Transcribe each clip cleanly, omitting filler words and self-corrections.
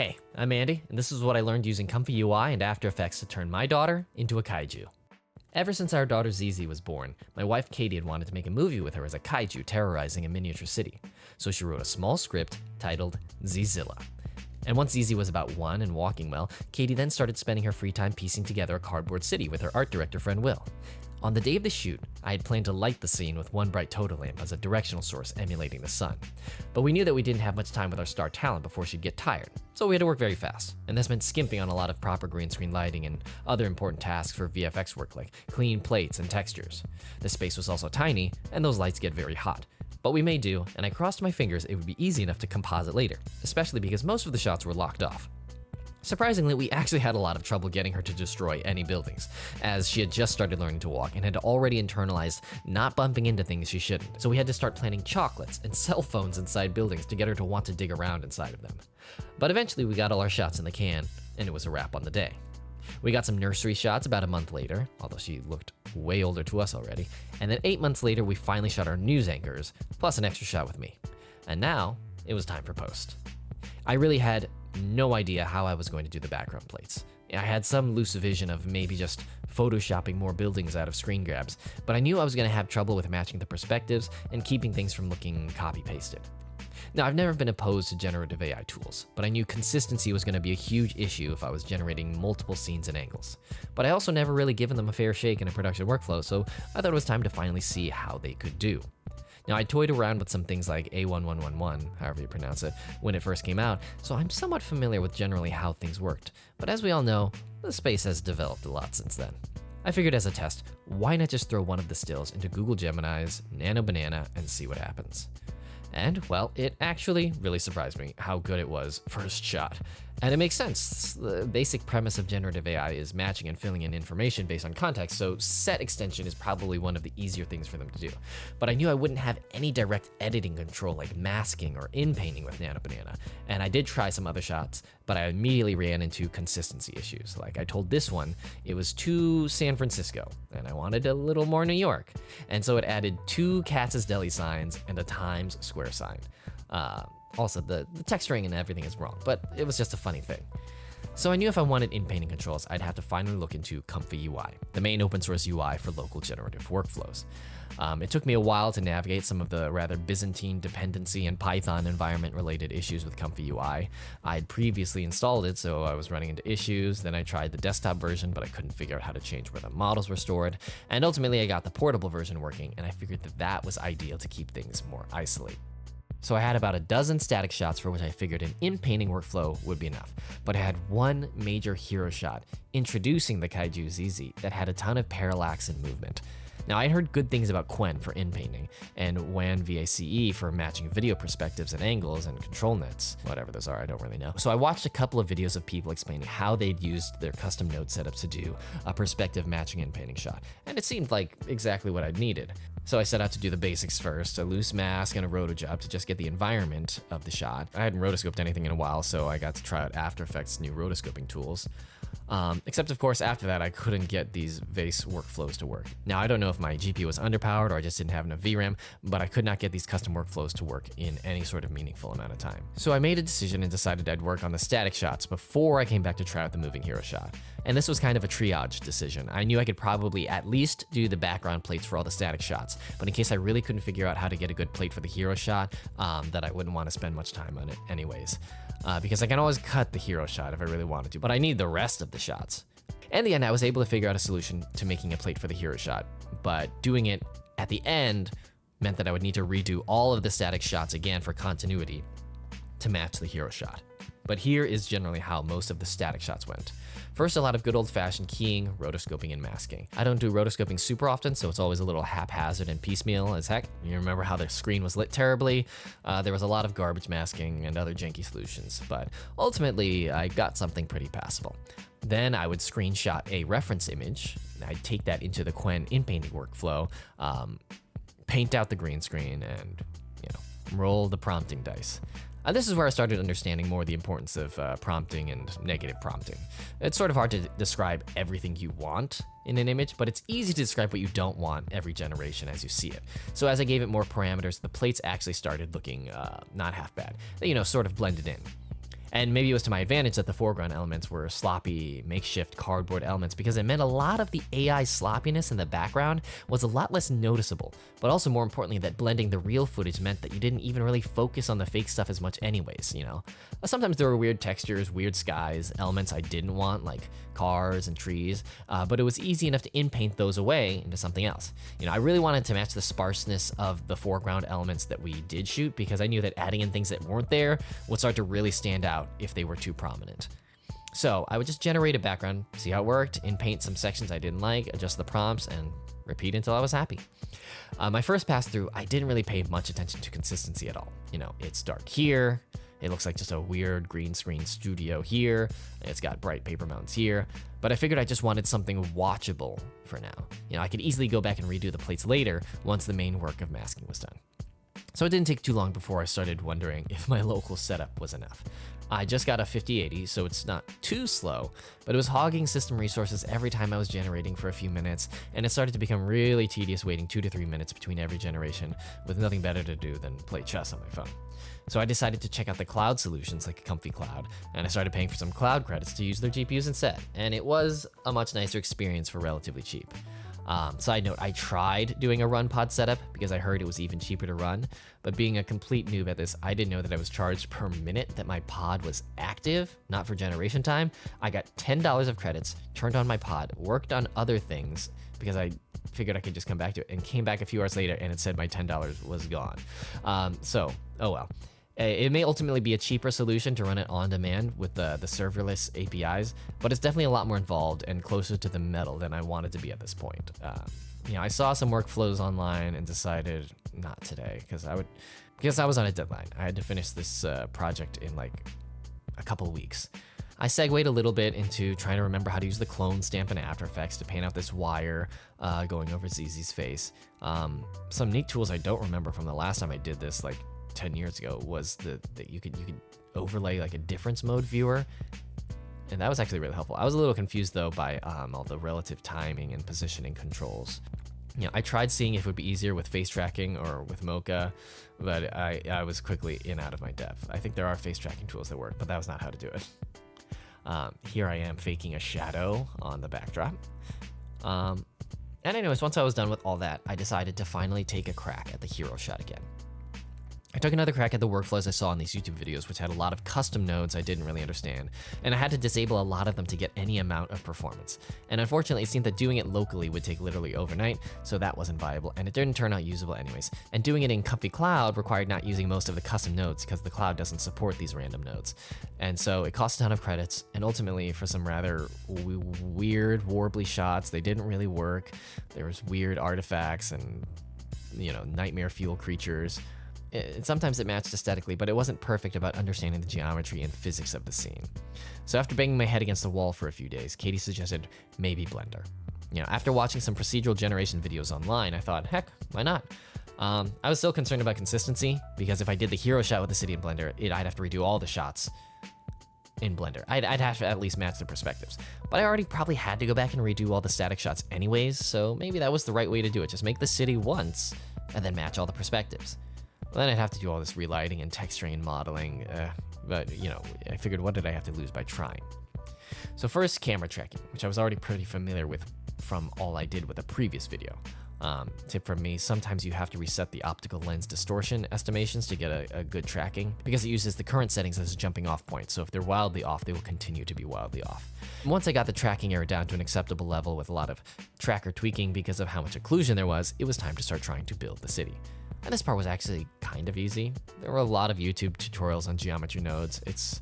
Hey, I'm Andy, and this is what I learned using ComfyUI and After Effects to turn my daughter into a kaiju. Ever since our daughter Zizi was born, my wife Katie had wanted to make a movie with her as a kaiju terrorizing a miniature city. So she wrote a small script titled Zizilla. And once Zizi was about 1 and walking well, Katie then started spending her free time piecing together a cardboard city with her art director friend Will. On the day of the shoot, I had planned to light the scene with one bright total lamp as a directional source emulating the sun. But we knew that we didn't have much time with our star talent before she'd get tired, so we had to work very fast. And this meant skimping on a lot of proper green screen lighting and other important tasks for VFX work like clean plates and textures. The space was also tiny, and those lights get very hot. But we made do, and I crossed my fingers it would be easy enough to composite later, especially because most of the shots were locked off. Surprisingly, we actually had a lot of trouble getting her to destroy any buildings, as she had just started learning to walk and had already internalized not bumping into things she shouldn't. So we had to start planting chocolates and cell phones inside buildings to get her to want to dig around inside of them. But eventually we got all our shots in the can, and it was a wrap on the day. We got some nursery shots about a month later, although she looked way older to us already, and then 8 months later we finally shot our news anchors, plus an extra shot with me. And now, it was time for post. I really had no idea how I was going to do the background plates. I had some loose vision of maybe just photoshopping more buildings out of screen grabs, but I knew I was going to have trouble with matching the perspectives and keeping things from looking copy-pasted. Now, I've never been opposed to generative AI tools, but I knew consistency was going to be a huge issue if I was generating multiple scenes and angles. But I also never really given them a fair shake in a production workflow, so I thought it was time to finally see how they could do. Now, I toyed around with some things like A1111, however you pronounce it, when it first came out, so I'm somewhat familiar with generally how things worked. But as we all know, the space has developed a lot since then. I figured as a test, why not just throw one of the stills into Google Gemini's Nano Banana and see what happens? And, well, it actually really surprised me how good it was first shot. And it makes sense. The basic premise of generative AI is matching and filling in information based on context, so set extension is probably one of the easier things for them to do. But I knew I wouldn't have any direct editing control like masking or in-painting with Nano Banana. And I did try some other shots, but I immediately ran into consistency issues. Like I told this one, it was too San Francisco, and I wanted a little more New York. And so it added 2 Katz's Deli signs and a Times Square sign. Also, the texturing and everything is wrong, but it was just a funny thing. So I knew if I wanted in-painting controls, I'd have to finally look into ComfyUI, the main open source UI for local generative workflows. It took me a while to navigate some of the rather Byzantine dependency and Python environment related issues with ComfyUI. I'd previously installed it, so I was running into issues. Then I tried the desktop version, but I couldn't figure out how to change where the models were stored. And ultimately I got the portable version working, and I figured that that was ideal to keep things more isolated. So I had about a dozen static shots for which I figured an in-painting workflow would be enough. But I had one major hero shot introducing the Kaiju Zizi that had a ton of parallax and movement. Now, I heard good things about Quen for in-painting, and WAN VACE for matching video perspectives and angles and control nets, whatever those are, I don't really know. So I watched a couple of videos of people explaining how they'd used their custom node setups to do a perspective matching in-painting shot, and it seemed like exactly what I'd needed. So I set out to do the basics first, a loose mask and a roto job to just get the environment of the shot. I hadn't rotoscoped anything in a while, so I got to try out After Effects' new rotoscoping tools. Except of course after that I couldn't get these VACE workflows to work. Now I don't know if my GPU was underpowered or I just didn't have enough VRAM, but I could not get these custom workflows to work in any sort of meaningful amount of time. So I made a decision and decided I'd work on the static shots before I came back to try out the moving hero shot. And this was kind of a triage decision. I knew I could probably at least do the background plates for all the static shots, but in case I really couldn't figure out how to get a good plate for the hero shot, that I wouldn't want to spend much time on it anyways. Because I can always cut the hero shot if I really wanted to, but I need the rest of the shots. In the end, I was able to figure out a solution to making a plate for the hero shot, but doing it at the end meant that I would need to redo all of the static shots again for continuity to match the hero shot. But here is generally how most of the static shots went. First, a lot of good old-fashioned keying, rotoscoping, and masking. I don't do rotoscoping super often, so it's always a little haphazard and piecemeal as heck. You remember how the screen was lit terribly? There was a lot of garbage masking and other janky solutions, but ultimately, I got something pretty passable. Then I would screenshot a reference image, and I'd take that into the Quen in-painting workflow, paint out the green screen, and roll the prompting dice. This is where I started understanding more the importance of prompting and negative prompting. It's sort of hard to describe everything you want in an image, but it's easy to describe what you don't want every generation as you see it. So as I gave it more parameters, the plates actually started looking not half bad. They, sort of blended in. And maybe it was to my advantage that the foreground elements were sloppy, makeshift cardboard elements, because it meant a lot of the AI sloppiness in the background was a lot less noticeable. But also more importantly, that blending the real footage meant that you didn't even really focus on the fake stuff as much anyways, you know? Sometimes there were weird textures, weird skies, elements I didn't want, like cars and trees, but it was easy enough to in-paint those away into something else. You know, I really wanted to match the sparseness of the foreground elements that we did shoot, because I knew that adding in things that weren't there would start to really stand out if they were too prominent. So I would just generate a background, see how it worked, in-paint some sections I didn't like, adjust the prompts, and repeat until I was happy. My first pass through, I didn't really pay much attention to consistency at all. You know, it's dark here, it looks like just a weird green screen studio here, it's got bright paper mountains here, but I figured I just wanted something watchable for now. You know, I could easily go back and redo the plates later once the main work of masking was done. So it didn't take too long before I started wondering if my local setup was enough. I just got a 5080, so it's not too slow, but it was hogging system resources every time I was generating for a few minutes, and it started to become really tedious waiting 2 to 3 minutes between every generation with nothing better to do than play chess on my phone. So I decided to check out the cloud solutions like Comfy Cloud, and I started paying for some cloud credits to use their GPUs instead, and it was a much nicer experience for relatively cheap. Side note, I tried doing a run pod setup because I heard it was even cheaper to run, but being a complete noob at this, I didn't know that I was charged per minute that my pod was active, not for generation time. I got $10 of credits, turned on my pod, worked on other things because I figured I could just come back to it, and came back a few hours later and it said my $10 was gone. Oh well. It may ultimately be a cheaper solution to run it on demand with the serverless APIs, but it's definitely a lot more involved and closer to the metal than I wanted to be at this point. You know, I saw some workflows online and decided not today because I was on a deadline. I had to finish this project in like a couple weeks. I segued a little bit into trying to remember how to use the clone stamp in After Effects to paint out this wire going over ZZ's face. Some neat tools I don't remember from the last time I did this, like 10 years ago, was that you could overlay like a difference mode viewer, and that was actually really helpful. I was a little confused though by all the relative timing and positioning controls. You know, I tried seeing if it would be easier with face tracking or with Mocha, but I was quickly out of my depth. I think there are face tracking tools that work, but that was not how to do it. Here I am faking a shadow on the backdrop. And anyways, once I was done with all that, I decided to finally take a crack at the hero shot again. I took another crack at the workflows I saw in these YouTube videos, which had a lot of custom nodes I didn't really understand, and I had to disable a lot of them to get any amount of performance. And unfortunately, it seemed that doing it locally would take literally overnight, so that wasn't viable, and it didn't turn out usable anyways. And doing it in Comfy Cloud required not using most of the custom nodes because the cloud doesn't support these random nodes. And so it cost a ton of credits, and ultimately for some rather weird, warbly shots, they didn't really work. There was weird artifacts and, you know, nightmare fuel creatures. Sometimes it matched aesthetically, but it wasn't perfect about understanding the geometry and physics of the scene. So after banging my head against the wall for a few days, Katie suggested maybe Blender. You know, after watching some procedural generation videos online, I thought, heck, why not? I was still concerned about consistency, because if I did the hero shot with the city in Blender, I'd have to redo all the shots in Blender. I'd have to at least match the perspectives. But I already probably had to go back and redo all the static shots anyways, so maybe that was the right way to do it. Just make the city once, and then match all the perspectives. Well, then I'd have to do all this relighting and texturing and modeling, but you know, I figured what did I have to lose by trying? So first, camera tracking, which I was already pretty familiar with from all I did with a previous video. Tip from me, sometimes you have to reset the optical lens distortion estimations to get a good tracking, because it uses the current settings as a jumping off point, so if they're wildly off, they will continue to be wildly off. Once I got the tracking error down to an acceptable level with a lot of tracker tweaking because of how much occlusion there was, it was time to start trying to build the city. And this part was actually kind of easy. There were a lot of YouTube tutorials on geometry nodes. It's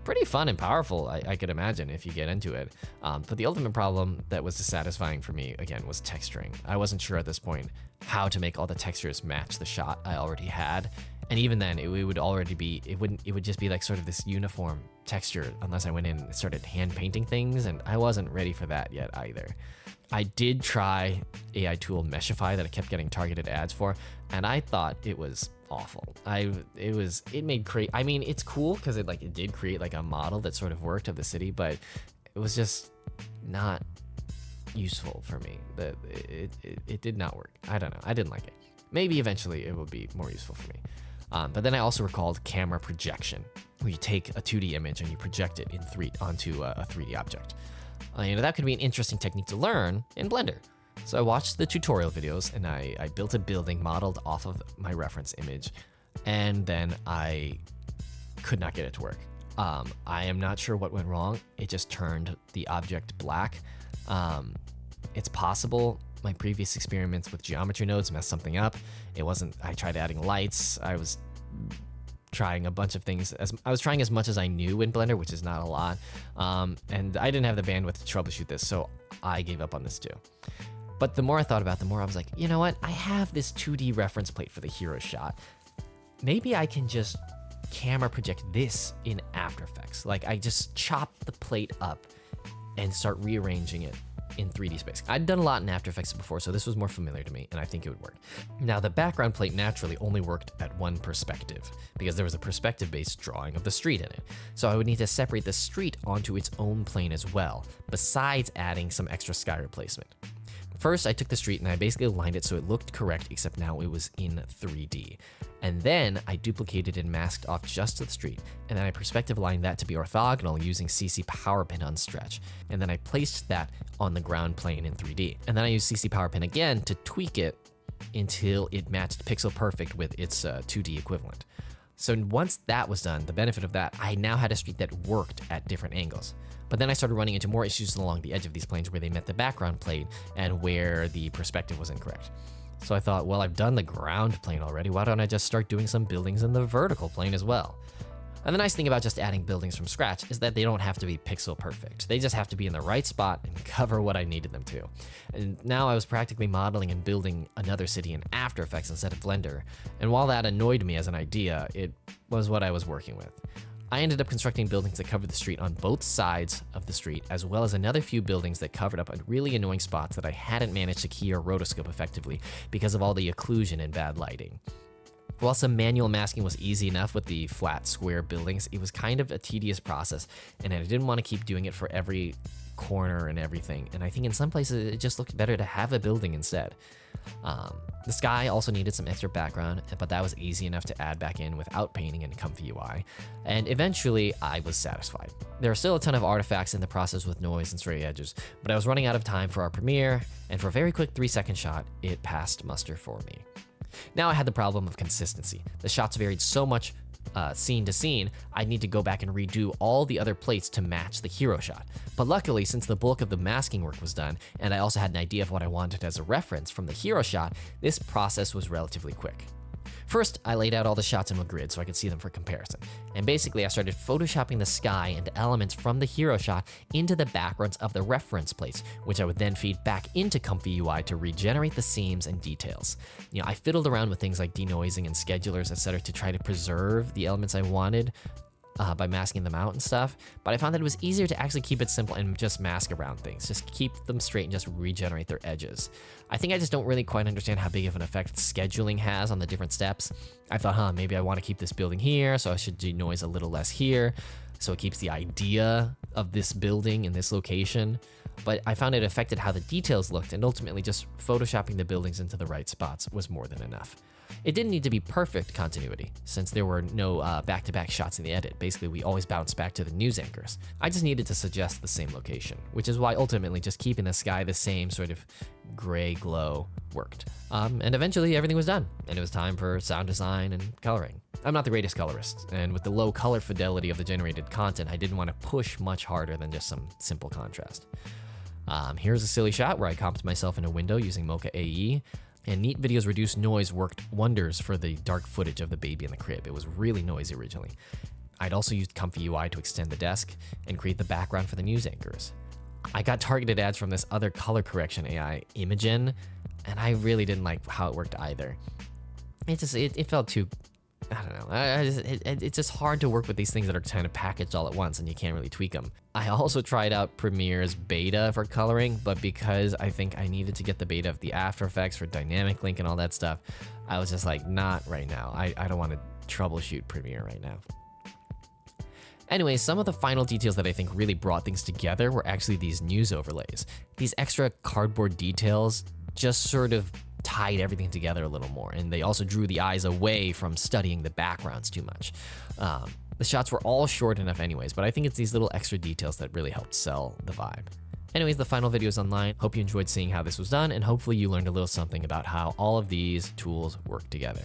pretty fun and powerful, I could imagine, if you get into it. But the ultimate problem that was dissatisfying for me, again, was texturing. I wasn't sure at this point how to make all the textures match the shot I already had. And even then, it would already be, it would just be like sort of this uniform texture unless I went in and started hand painting things, and I wasn't ready for that yet either. I did try AI tool Meshify that I kept getting targeted ads for, and I thought it was awful. I mean, it's cool because it did create like a model that sort of worked of the city, but it was just not useful for me. It did not work. I don't know. I didn't like it. Maybe eventually it will be more useful for me. But then I also recalled camera projection, where you take a 2D image and you project it onto a 3D object. That could be an interesting technique to learn in Blender. So I watched the tutorial videos and I built a building modeled off of my reference image, and then I could not get it to work. I am not sure what went wrong. It just turned the object black. It's possible my previous experiments with geometry nodes messed something up. I tried adding lights. I was trying a bunch of things. I was trying as much as I knew in Blender, which is not a lot. And I didn't have the bandwidth to troubleshoot this, so I gave up on this too. But the more I thought about it, the more I was like, you know what? I have this 2D reference plate for the hero shot. Maybe I can just camera project this in After Effects. Like, I just chop the plate up and start rearranging it in 3D space. I'd done a lot in After Effects before, so this was more familiar to me, and I think it would work. Now, the background plate naturally only worked at one perspective, because there was a perspective-based drawing of the street in it. So I would need to separate the street onto its own plane as well, besides adding some extra sky replacement. First, I took the street and I basically aligned it so it looked correct, except now it was in 3D. And then I duplicated and masked off just the street, and then I perspective aligned that to be orthogonal using CC Power Pin on stretch. And then I placed that on the ground plane in 3D. And then I used CC Power Pin again to tweak it until it matched pixel perfect with its 2D equivalent. So once that was done, the benefit of that, I now had a street that worked at different angles. But then I started running into more issues along the edge of these planes where they met the background plane and where the perspective was incorrect. So I thought, well, I've done the ground plane already. Why don't I just start doing some buildings in the vertical plane as well? And the nice thing about just adding buildings from scratch is that they don't have to be pixel perfect. They just have to be in the right spot and cover what I needed them to. And now I was practically modeling and building another city in After Effects instead of Blender. And while that annoyed me as an idea, it was what I was working with. I ended up constructing buildings that covered the street on both sides of the street, as well as another few buildings that covered up really annoying spots that I hadn't managed to key or rotoscope effectively because of all the occlusion and bad lighting. While some manual masking was easy enough with the flat square buildings, it was kind of a tedious process, and I didn't want to keep doing it for every corner and everything, and I think in some places it just looked better to have a building instead. The sky also needed some extra background, but that was easy enough to add back in without painting in ComfyUI, and eventually I was satisfied. There are still a ton of artifacts in the process with noise and stray edges, but I was running out of time for our premiere, and for a very quick 3-second shot, it passed muster for me. Now I had the problem of consistency. The shots varied so much scene to scene, I'd need to go back and redo all the other plates to match the hero shot. But luckily, since the bulk of the masking work was done, and I also had an idea of what I wanted as a reference from the hero shot, this process was relatively quick. First, I laid out all the shots in a grid so I could see them for comparison. And basically, I started photoshopping the sky and elements from the hero shot into the backgrounds of the reference plates, which I would then feed back into ComfyUI to regenerate the seams and details. I fiddled around with things like denoising and schedulers, etc. to try to preserve the elements I wanted by masking them out and stuff, but I found that it was easier to actually keep it simple and just mask around things. Just keep them straight and just regenerate their edges. I think I just don't really quite understand how big of an effect scheduling has on the different steps. I thought, maybe I want to keep this building here, so I should denoise a little less here, so it keeps the idea of this building in this location. But I found it affected how the details looked, and ultimately just photoshopping the buildings into the right spots was more than enough. It didn't need to be perfect continuity, since there were no back-to-back shots in the edit. Basically, we always bounced back to the news anchors. I just needed to suggest the same location, which is why ultimately just keeping the sky the same sort of gray glow worked. And eventually everything was done, and it was time for sound design and coloring. I'm not the greatest colorist, and with the low color fidelity of the generated content, I didn't want to push much harder than just some simple contrast. Here's a silly shot where I comped myself in a window using Meshy AI. And Neat Video's reduced noise worked wonders for the dark footage of the baby in the crib. It was really noisy originally. I'd also used ComfyUI to extend the desk and create the background for the news anchors. I got targeted ads from this other color correction AI, Imagen, and I really didn't like how it worked either. It felt too, I don't know. It's just hard to work with these things that are kind of packaged all at once and you can't really tweak them. I also tried out Premiere's beta for coloring, but because I think I needed to get the beta of the After Effects for dynamic link and all that stuff, I was just like, not right now. I don't want to troubleshoot Premiere right now. Anyway, some of the final details that I think really brought things together were actually these news overlays. These extra cardboard details just sort of tied everything together a little more. And they also drew the eyes away from studying the backgrounds too much. The shots were all short enough anyways, but I think it's these little extra details that really helped sell the vibe. Anyways, the final video is online. Hope you enjoyed seeing how this was done, and hopefully you learned a little something about how all of these tools work together.